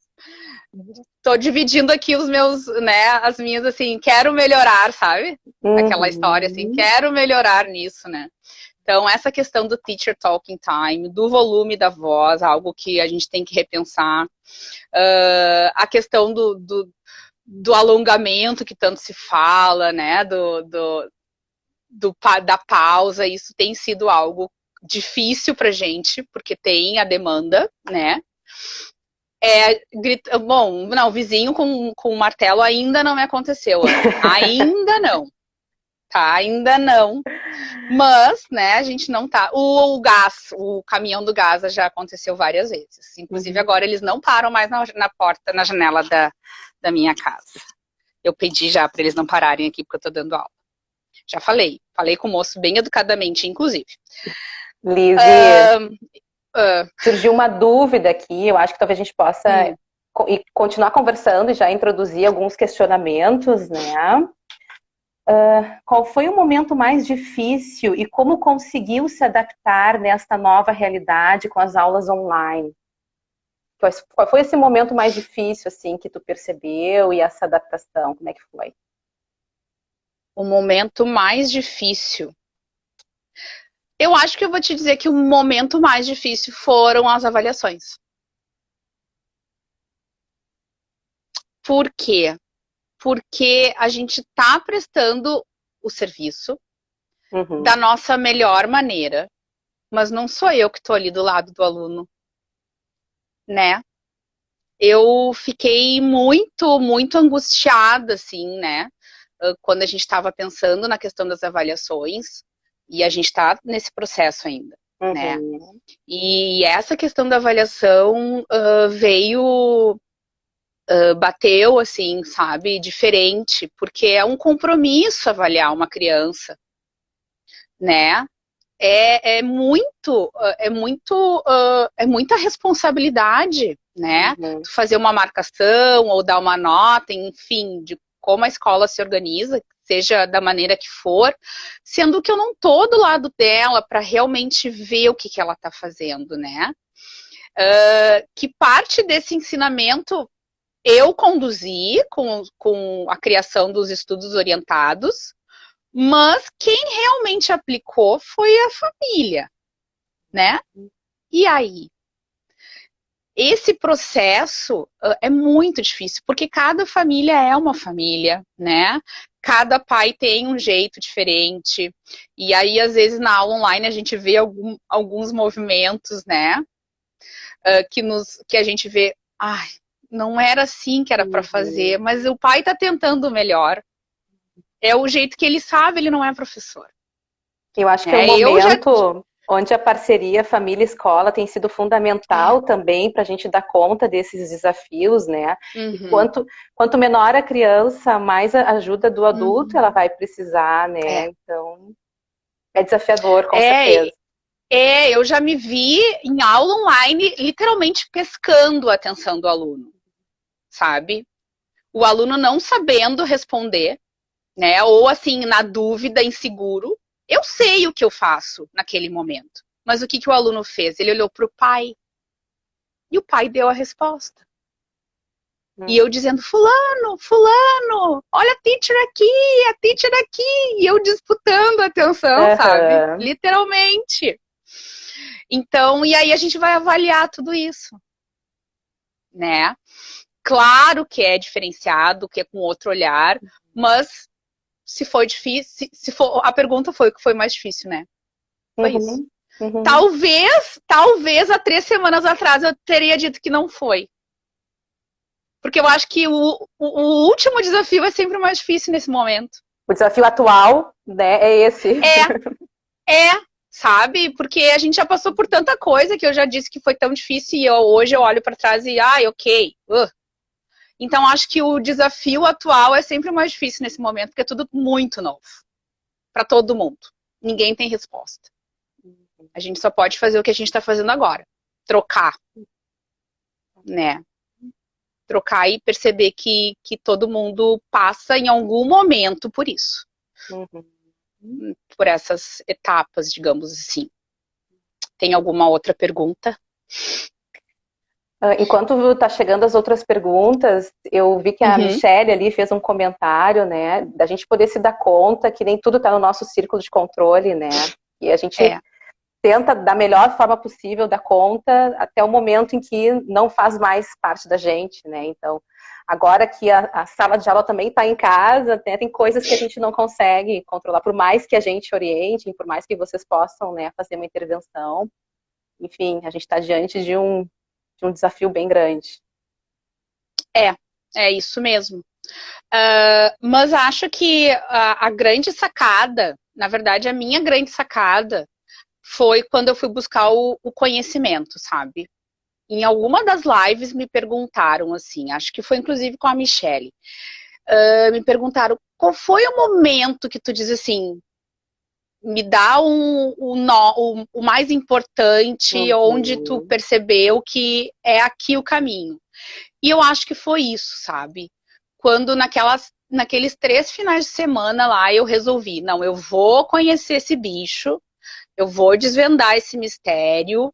[SPEAKER 2] Tô dividindo aqui os meus, né, as minhas, assim, quero melhorar, sabe? Aquela história, assim, quero melhorar nisso, né? Então, essa questão do teacher talking time, do volume da voz, algo que a gente tem que repensar. A questão do alongamento que tanto se fala, né? Da pausa, isso tem sido algo difícil pra gente, porque tem a demanda, né? Bom, não, vizinho com o martelo ainda não me aconteceu, ainda não, tá? Ainda não. Mas, né, a gente não tá. O caminhão do gás já aconteceu várias vezes. Inclusive, agora eles não param mais na porta, na janela da minha casa. Eu pedi já para eles não pararem aqui, porque eu tô dando aula. Já falei com o moço bem educadamente, inclusive.
[SPEAKER 3] Lizzie, surgiu uma dúvida aqui, eu acho que talvez a gente possa continuar conversando e já introduzir alguns questionamentos, né? Qual foi o momento mais difícil e como conseguiu se adaptar nesta nova realidade com as aulas online? Qual foi esse momento mais difícil, assim, que tu percebeu e essa adaptação, como é que foi?
[SPEAKER 2] O momento mais difícil. Eu acho que eu vou te dizer que o momento mais difícil foram as avaliações. Por quê? Porque a gente está prestando o serviço da nossa melhor maneira, mas não sou eu que estou ali do lado do aluno, né? Eu fiquei muito, muito angustiada, assim, né? Quando a gente estava pensando na questão das avaliações, e a gente está nesse processo ainda, né? E essa questão da avaliação bateu, assim, sabe, diferente, porque é um compromisso avaliar uma criança, né? É muita responsabilidade, né? Tu fazer uma marcação ou dar uma nota, enfim, de como a escola se organiza, seja da maneira que for, sendo que eu não tô do lado dela para realmente ver o que ela tá fazendo, né? Que parte desse ensinamento eu conduzi com a criação dos estudos orientados, mas quem realmente aplicou foi a família, né? E aí? Esse processo é muito difícil, porque cada família é uma família, né? Cada pai tem um jeito diferente. E aí, às vezes, na aula online, a gente vê alguns movimentos, né? Que a gente vê, não era assim que era para fazer, mas o pai tá tentando o melhor. É o jeito que ele sabe, ele não é professor.
[SPEAKER 3] Eu acho que é um momento onde a parceria família-escola tem sido fundamental também para a gente dar conta desses desafios, né? E quanto menor a criança, mais a ajuda do adulto ela vai precisar, né? Então, é desafiador, com certeza.
[SPEAKER 2] Eu já me vi em aula online, literalmente pescando a atenção do aluno, sabe? O aluno não sabendo responder, né? Ou assim, na dúvida, inseguro. Eu sei o que eu faço naquele momento. Mas o que o aluno fez? Ele olhou para o pai. E o pai deu a resposta. E eu dizendo, fulano, olha a teacher aqui. E eu disputando a atenção, sabe? Literalmente. Então, e aí a gente vai avaliar tudo isso. né? Claro que é diferenciado, que é com outro olhar, mas se foi difícil, se for, a pergunta foi o que foi mais difícil, né? Foi isso. Talvez há 3 semanas atrás eu teria dito que não foi. Porque eu acho que o último desafio é sempre mais difícil nesse momento.
[SPEAKER 3] O desafio atual, né, é esse.
[SPEAKER 2] Sabe? Porque a gente já passou por tanta coisa que eu já disse que foi tão difícil e hoje eu olho para trás e, ok. Então, acho que o desafio atual é sempre mais difícil nesse momento, porque é tudo muito novo. Para todo mundo. Ninguém tem resposta. A gente só pode fazer o que a gente está fazendo agora. Trocar. Né? Trocar e perceber que todo mundo passa em algum momento por isso. Por essas etapas, digamos assim. Tem alguma outra pergunta?
[SPEAKER 3] Enquanto tá chegando as outras perguntas, eu vi que a Michelle ali fez um comentário, né, da gente poder se dar conta que nem tudo tá no nosso círculo de controle, né, e a gente tenta da melhor forma possível dar conta até o momento em que não faz mais parte da gente, né, então agora que a sala de aula também está em casa, né, tem coisas que a gente não consegue controlar, por mais que a gente oriente, por mais que vocês possam, né, fazer uma intervenção, enfim, a gente está diante de um desafio bem grande.
[SPEAKER 2] É isso mesmo. Mas acho que a grande sacada, na verdade, a minha grande sacada foi quando eu fui buscar o conhecimento, sabe? Em alguma das lives me perguntaram assim, acho que foi inclusive com a Michelle, me perguntaram qual foi o momento que tu diz assim, me dá o mais importante, onde tu percebeu que é aqui o caminho. E eu acho que foi isso, sabe? Quando naqueles 3 finais de semana lá eu resolvi, não, eu vou conhecer esse bicho, eu vou desvendar esse mistério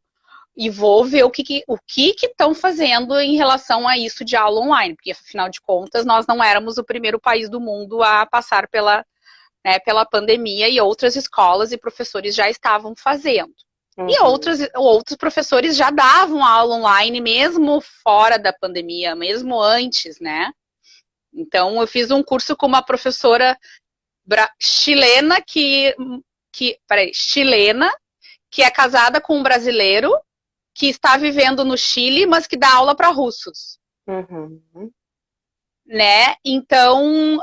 [SPEAKER 2] e vou ver o que estão fazendo em relação a isso de aula online, porque afinal de contas nós não éramos o primeiro país do mundo a passar pela pandemia e outras escolas e professores já estavam fazendo. E outros professores já davam aula online mesmo fora da pandemia, mesmo antes, né? Então, eu fiz um curso com uma professora chilena chilena, que é casada com um brasileiro, que está vivendo no Chile, mas que dá aula para russos. Né? Então,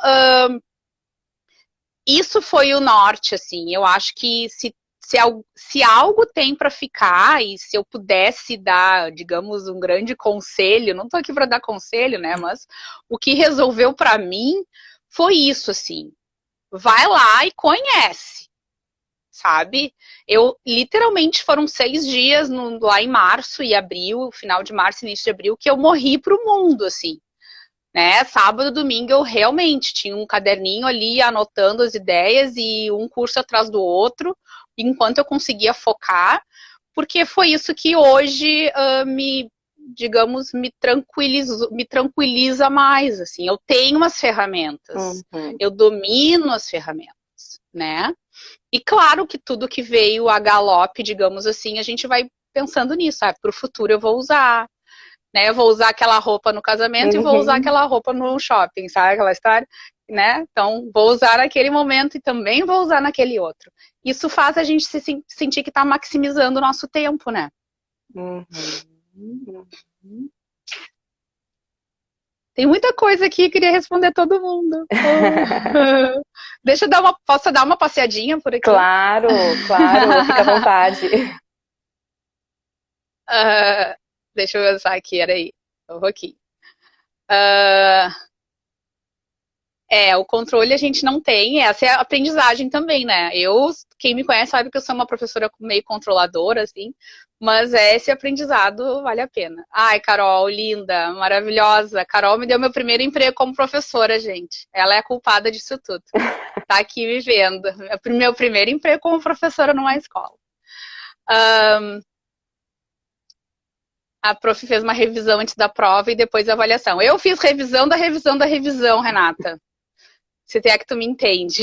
[SPEAKER 2] isso foi o norte, assim. Eu acho que se algo tem para ficar, e se eu pudesse dar, digamos, um grande conselho, não estou aqui para dar conselho, né? Mas o que resolveu para mim foi isso, assim. Vai lá e conhece, sabe? Eu, literalmente, foram 6 dias lá em março e abril, final de março, início de abril, que eu morri pro mundo, assim. Né? Sábado, domingo, eu realmente tinha um caderninho ali anotando as ideias e um curso atrás do outro, enquanto eu conseguia focar, porque foi isso que hoje me tranquiliza mais, assim. Eu tenho as ferramentas, eu domino as ferramentas, né? E claro que tudo que veio a galope, digamos assim, a gente vai pensando nisso, para o futuro eu vou usar, né? Eu vou usar aquela roupa no casamento e vou usar aquela roupa no shopping, sabe aquela história? Né? Então, vou usar naquele momento e também vou usar naquele outro. Isso faz a gente se sentir que está maximizando o nosso tempo, né? Tem muita coisa aqui, queria responder todo mundo. Posso dar uma passeadinha por aqui?
[SPEAKER 3] Claro, fica à vontade.
[SPEAKER 2] Deixa eu pensar aqui, era aí. Eu vou aqui. O controle a gente não tem, essa é a aprendizagem também, né? Quem me conhece sabe que eu sou uma professora meio controladora, assim, mas esse aprendizado vale a pena. Ai, Carol, linda, maravilhosa. Carol me deu meu primeiro emprego como professora, gente. Ela é a culpada disso tudo. Tá aqui me vendo. Meu primeiro emprego como professora numa escola. A prof fez uma revisão antes da prova e depois a avaliação. Eu fiz revisão da revisão da revisão, Renata. Se tem que tu me entende.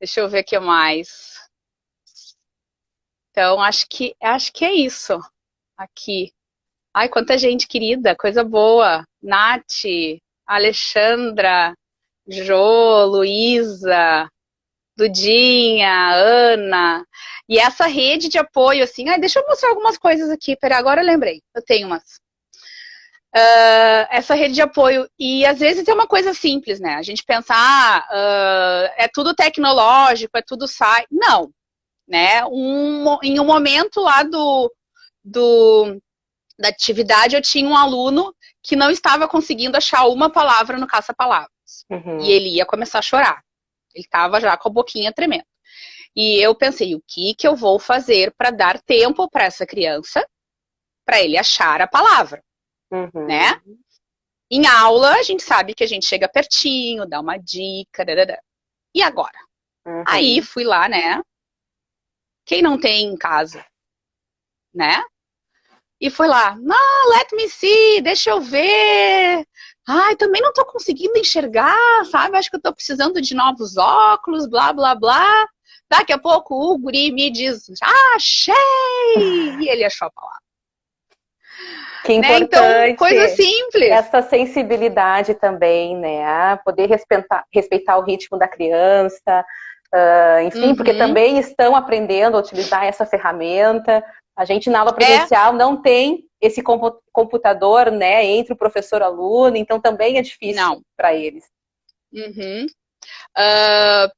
[SPEAKER 2] Deixa eu ver o que mais. Então, acho que é isso aqui. Ai, quanta gente querida, coisa boa. Nath, Alexandra, Jô, Luísa, Dudinha, Ana. E essa rede de apoio, assim, deixa eu mostrar algumas coisas aqui. Pera, agora eu lembrei. Eu tenho umas. Essa rede de apoio. E às vezes é uma coisa simples, né? A gente pensa, é tudo tecnológico, é tudo sai. Não, né? Em um momento lá da atividade, eu tinha um aluno que não estava conseguindo achar uma palavra no caça-palavras. E ele ia começar a chorar. Ele estava já com a boquinha tremendo. E eu pensei, o que eu vou fazer para dar tempo para essa criança, para ele achar a palavra, né? Em aula, a gente sabe que a gente chega pertinho, dá uma dica, e agora? Aí fui lá, né? Quem não tem em casa, né? E fui lá, let me see, deixa eu ver. Ai, também não tô conseguindo enxergar, sabe? Acho que eu tô precisando de novos óculos, blá, blá, blá. Daqui a pouco o guri me diz, achei! E ele achou a palavra.
[SPEAKER 3] Que importante.
[SPEAKER 2] Então, coisa simples.
[SPEAKER 3] Essa sensibilidade também, né? Poder respeitar o ritmo da criança, enfim, porque também estão aprendendo a utilizar essa ferramenta. A gente na aula presencial não tem esse computador, né, entre o professor e o aluno, então também é difícil para eles.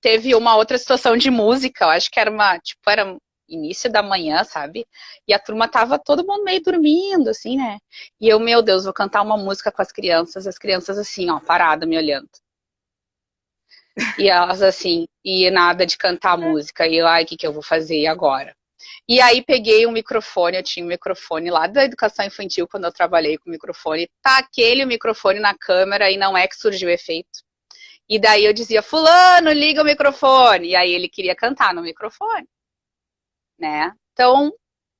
[SPEAKER 2] Teve uma outra situação de música, eu acho que era início da manhã, sabe? E a turma tava todo mundo meio dormindo, assim, né? E eu, meu Deus, vou cantar uma música com as crianças assim, ó, parada, me olhando. E elas assim, e nada de cantar música. E eu, o que eu vou fazer agora? E aí peguei um microfone, eu tinha um microfone lá da educação infantil, quando eu trabalhei com microfone, taquei o microfone na câmera e não é que surgiu o efeito. E daí eu dizia, fulano, liga o microfone. E aí ele queria cantar no microfone, né? Então,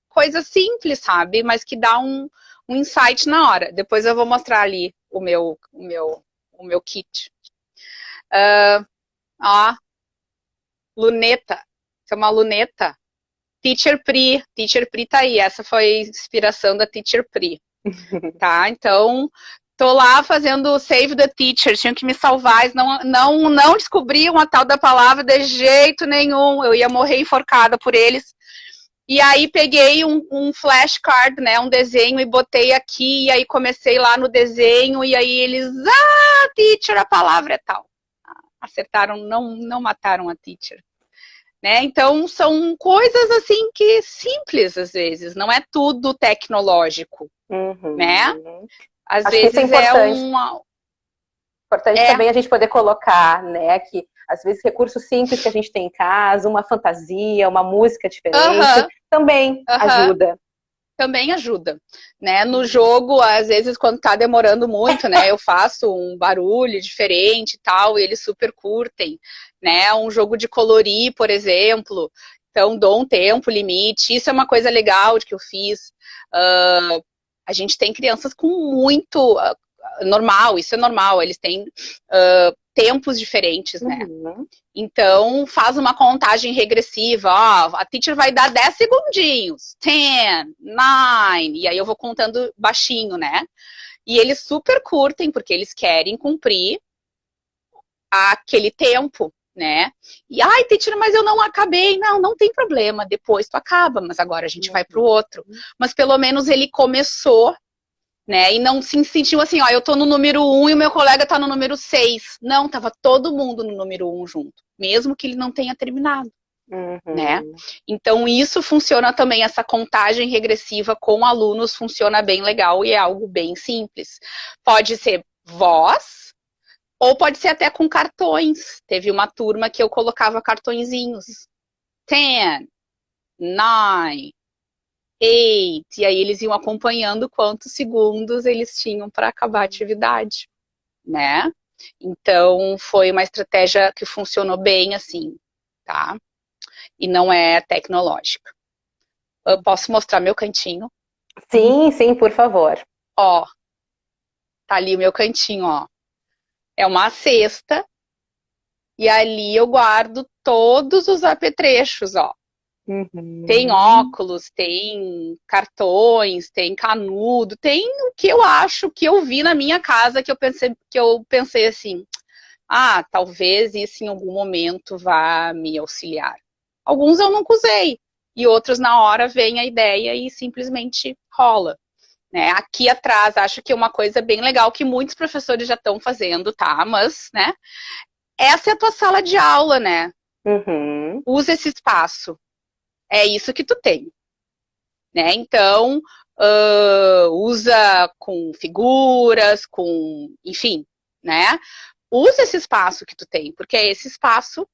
[SPEAKER 2] coisa simples, sabe? Mas que dá um insight na hora. Depois eu vou mostrar ali o meu kit. Luneta. Isso é uma luneta. Teacher Pri tá aí, essa foi a inspiração da Teacher Pri, tá? Então, tô lá fazendo Save the Teacher, tinham que me salvar, não descobriam a tal da palavra de jeito nenhum, eu ia morrer enforcada por eles. E aí peguei um flashcard, né, um desenho, e botei aqui, e aí comecei lá no desenho, e aí eles, teacher, a palavra é tal. Acertaram, não mataram a teacher. Né? Então, são coisas assim que simples às vezes, não é tudo tecnológico, né? Às
[SPEAKER 3] Acho
[SPEAKER 2] vezes
[SPEAKER 3] que isso é importante também a gente poder colocar, né, que às vezes recursos simples que a gente tem em casa, uma fantasia, uma música diferente, também ajuda.
[SPEAKER 2] Também ajuda, né? No jogo, às vezes, quando tá demorando muito, né? Eu faço um barulho diferente e tal, e eles super curtem, né? Um jogo de colorir, por exemplo. Então, dou um tempo, limite. Isso é uma coisa legal que eu fiz. A gente tem crianças com muito... normal, isso é normal. Eles têm tempos diferentes, né? Então, faz uma contagem regressiva. A teacher vai dar 10 segundinhos. 10, 9. E aí eu vou contando baixinho, né? E eles super curtem, porque eles querem cumprir aquele tempo, né? E, teacher, mas eu não acabei. Não tem problema. Depois tu acaba, mas agora a gente vai pro outro. Mas pelo menos ele começou, né? E não se sentiu assim, eu tô no número 1 e o meu colega tá no número 6. Não, tava todo mundo no número 1 junto, mesmo que ele não tenha terminado, né? Então isso funciona também, essa contagem regressiva com alunos funciona bem legal e é algo bem simples. Pode ser voz, ou pode ser até com cartões. Teve uma turma que eu colocava cartõezinhos. 10, 9, 8, e aí eles iam acompanhando quantos segundos eles tinham para acabar a atividade, né? Então, foi uma estratégia que funcionou bem, assim, tá? E não é tecnológica. Eu posso mostrar meu cantinho?
[SPEAKER 3] Sim, por favor.
[SPEAKER 2] Ó, tá ali o meu cantinho, ó. É uma cesta, e ali eu guardo todos os apetrechos, ó. Tem óculos, tem cartões, tem canudo, tem o que eu acho que eu vi na minha casa que eu pensei assim, talvez isso em algum momento vá me auxiliar. Alguns eu nunca usei, e outros na hora vem a ideia e simplesmente rola. Né? Aqui atrás, acho que é uma coisa bem legal que muitos professores já estão fazendo, tá? Mas, né? Essa é a tua sala de aula, né? Usa esse espaço. É isso que tu tem. Né? Então, usa com figuras, enfim, né? Usa esse espaço que tu tem, porque é esse espaço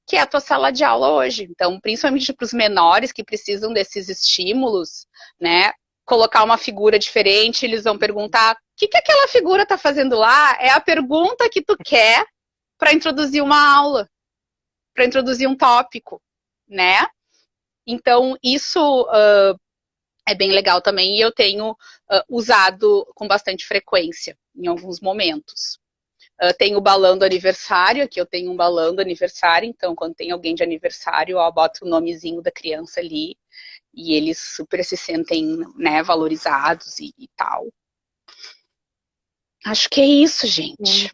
[SPEAKER 2] que é a tua sala de aula hoje. Então, principalmente para os menores que precisam desses estímulos, né? Colocar uma figura diferente, eles vão perguntar o que aquela figura está fazendo lá? É a pergunta que tu quer para introduzir uma aula, para introduzir um tópico, né? Então, isso é bem legal também e eu tenho usado com bastante frequência em alguns momentos. Tem o balão do aniversário, aqui eu tenho um balão do aniversário, então quando tem alguém de aniversário, eu boto o nomezinho da criança ali e eles super se sentem, né, valorizados e tal. Acho que é isso, gente.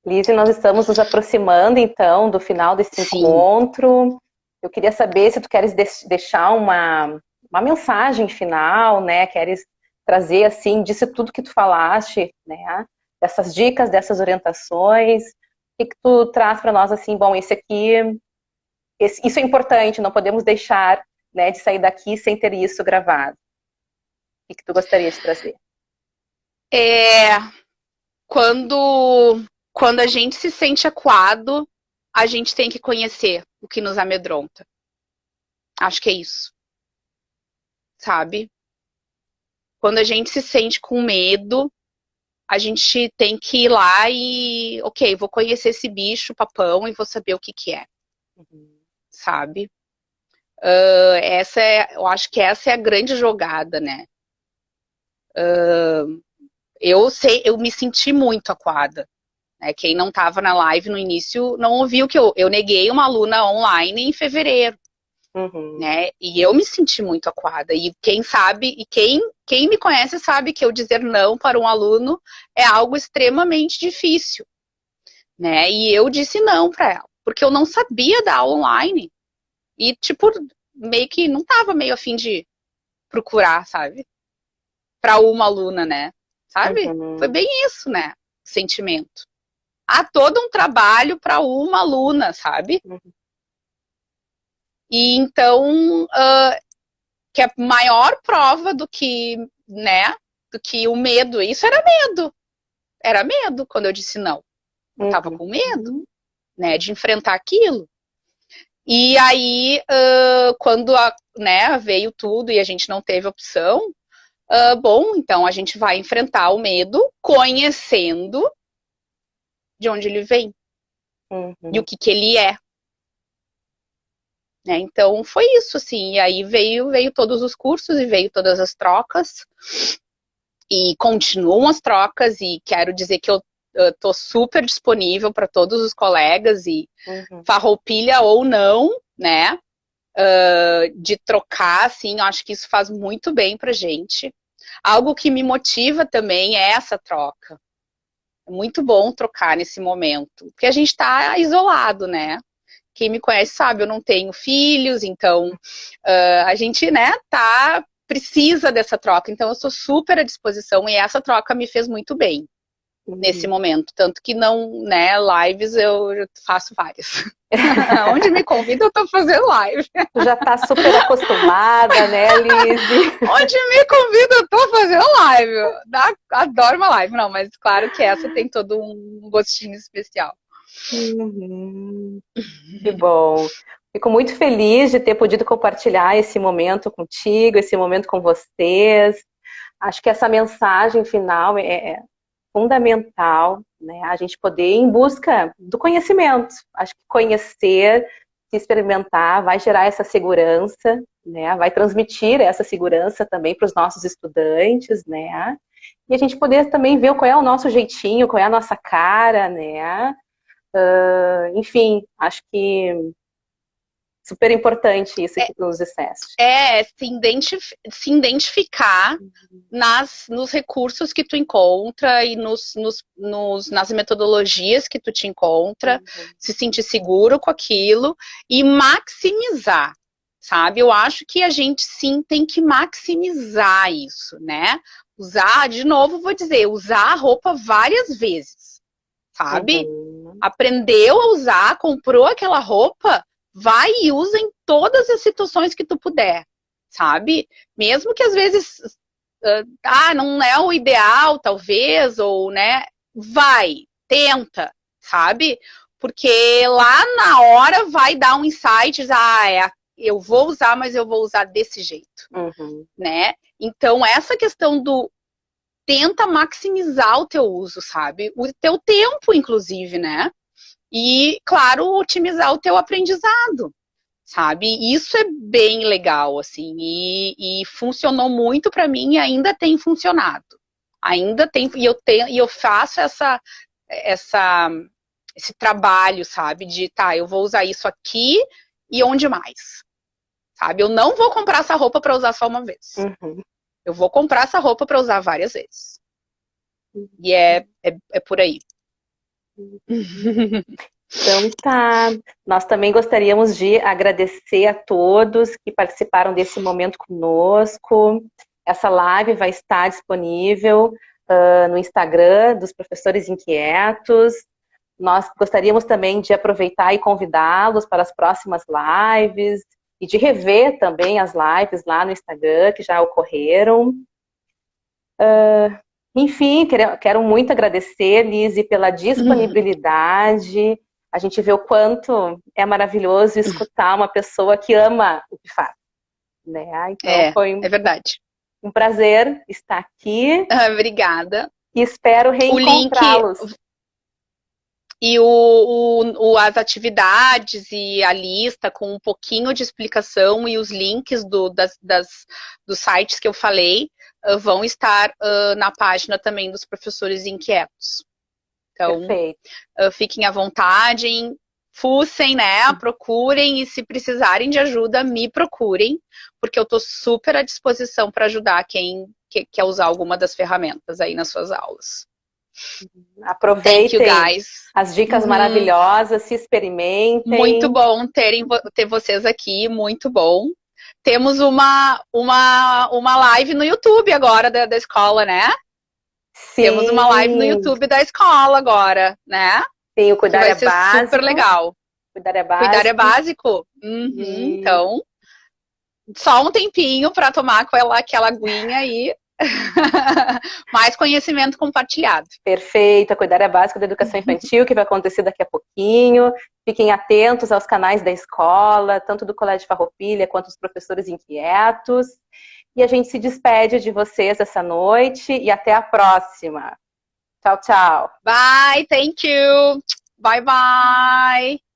[SPEAKER 3] Lise, nós estamos nos aproximando, então, do final desse encontro. Eu queria saber se tu queres deixar uma mensagem final, né? Queres trazer, assim, disso tudo que tu falaste, né? Dessas dicas, dessas orientações. O que tu traz para nós, assim, bom, isso é importante, não podemos deixar, né, de sair daqui sem ter isso gravado. O que tu gostaria de trazer?
[SPEAKER 2] Quando a gente se sente acuado, a gente tem que conhecer o que nos amedronta. Acho que é isso. Sabe? Quando a gente se sente com medo, a gente tem que ir lá e, ok, vou conhecer esse bicho papão e vou saber o que é. Sabe? Eu acho que essa é a grande jogada, né? Eu me senti muito acuada. Né? Quem não estava na live no início não ouviu que eu neguei uma aluna online em fevereiro. Né? E eu me senti muito acuada. E quem sabe, e quem me conhece sabe que eu dizer não para um aluno é algo extremamente difícil. Né? E eu disse não para ela, porque eu não sabia dar aula online. E, tipo, meio que não estava meio afim de procurar, sabe? Para uma aluna, né? Sabe? Foi bem isso, né? O sentimento. Há todo um trabalho para uma aluna, sabe? E então, que a maior prova do que, né? Do que o medo. Isso era medo. Era medo quando eu disse não. Eu tava com medo, né? De enfrentar aquilo. E aí, quando né, veio tudo e a gente não teve opção, bom, então a gente vai enfrentar o medo conhecendo de onde ele vem e o que ele é. Né? Então foi isso, assim. E aí veio todos os cursos e veio todas as trocas. E continuam as trocas e quero dizer que eu tô super disponível para todos os colegas e farroupilha ou não, né? De trocar, assim, eu acho que isso faz muito bem pra gente. Algo que me motiva também é essa troca. É muito bom trocar nesse momento, porque a gente tá isolado, né? Quem me conhece sabe, eu não tenho filhos, então a gente, né, precisa dessa troca, então eu sou super à disposição e essa troca me fez muito bem nesse momento, tanto que não, né, lives eu faço várias. Onde me convida eu tô fazendo live.
[SPEAKER 3] Tu já tá super acostumada, né, Lise?
[SPEAKER 2] Onde me convida eu tô fazendo live. Adoro uma live, não, mas claro que essa tem todo um gostinho especial.
[SPEAKER 3] Que bom. Fico muito feliz de ter podido compartilhar esse momento contigo, esse momento com vocês. Acho que essa mensagem final é fundamental, né? A gente poder ir em busca do conhecimento. Acho que conhecer, se experimentar, vai gerar essa segurança, né? Vai transmitir essa segurança também para os nossos estudantes, né? E a gente poder também ver qual é o nosso jeitinho, qual é a nossa cara, né? Enfim, acho que Super importante isso que tu nos disseste.
[SPEAKER 2] Se identificar nos recursos que tu encontra e nas metodologias que tu te encontra, se sentir seguro com aquilo e maximizar, sabe? Eu acho que a gente sim tem que maximizar isso, né? Usar, de novo, vou dizer, usar a roupa várias vezes, sabe? Aprendeu a usar, comprou aquela roupa, vai e usa em todas as situações que tu puder, sabe? Mesmo que às vezes, não é o ideal, talvez, ou, né? Vai, tenta, sabe? Porque lá na hora vai dar um insight, eu vou usar, mas eu vou usar desse jeito, né? Então, essa questão tenta maximizar o teu uso, sabe? O teu tempo, inclusive, né? E, claro, otimizar o teu aprendizado, sabe? Isso é bem legal, assim, e funcionou muito para mim e ainda tem funcionado. Ainda tem, e eu faço esse trabalho, sabe? De, eu vou usar isso aqui e onde mais, sabe? Eu não vou comprar essa roupa para usar só uma vez. Eu vou comprar essa roupa para usar várias vezes. E é por aí.
[SPEAKER 3] Então tá, nós também gostaríamos de agradecer a todos que participaram desse momento conosco. Essa live vai estar disponível no Instagram dos Professores Inquietos. Nós gostaríamos também de aproveitar e convidá-los para as próximas lives e de rever também as lives lá no Instagram que já ocorreram. Enfim, quero muito agradecer, Lise, pela disponibilidade. A gente vê o quanto é maravilhoso escutar uma pessoa que ama o que faz. Né? Então, foi
[SPEAKER 2] verdade.
[SPEAKER 3] Um prazer estar aqui.
[SPEAKER 2] Obrigada.
[SPEAKER 3] E espero reencontrá-los.
[SPEAKER 2] E as atividades e a lista com um pouquinho de explicação e os links dos sites que eu falei vão estar na página também dos Professores Inquietos. Então, fiquem à vontade, fuçem, né? Procurem e se precisarem de ajuda, me procurem, porque eu estou super à disposição para ajudar quem quer usar alguma das ferramentas aí nas suas aulas.
[SPEAKER 3] Aproveitem as dicas maravilhosas, se experimentem.
[SPEAKER 2] Muito bom ter vocês aqui, muito bom. Temos uma live no YouTube agora da escola, né?
[SPEAKER 3] Sim.
[SPEAKER 2] Temos uma live no YouTube da escola agora, né?
[SPEAKER 3] Sim, o Cuidar é Básico.
[SPEAKER 2] Vai ser super legal.
[SPEAKER 3] Cuidar é Básico.
[SPEAKER 2] Cuidar é Básico? Então, só um tempinho para tomar aquela aguinha e mais conhecimento compartilhado.
[SPEAKER 3] Perfeito, a Cuidar é Básico da Educação Infantil, que vai acontecer daqui a pouquinho. Fiquem atentos aos canais da escola, tanto do Colégio Farroupilha quanto dos Professores Inquietos. E a gente se despede de vocês essa noite e até a próxima. Tchau, tchau.
[SPEAKER 2] Bye, thank you. Bye, bye.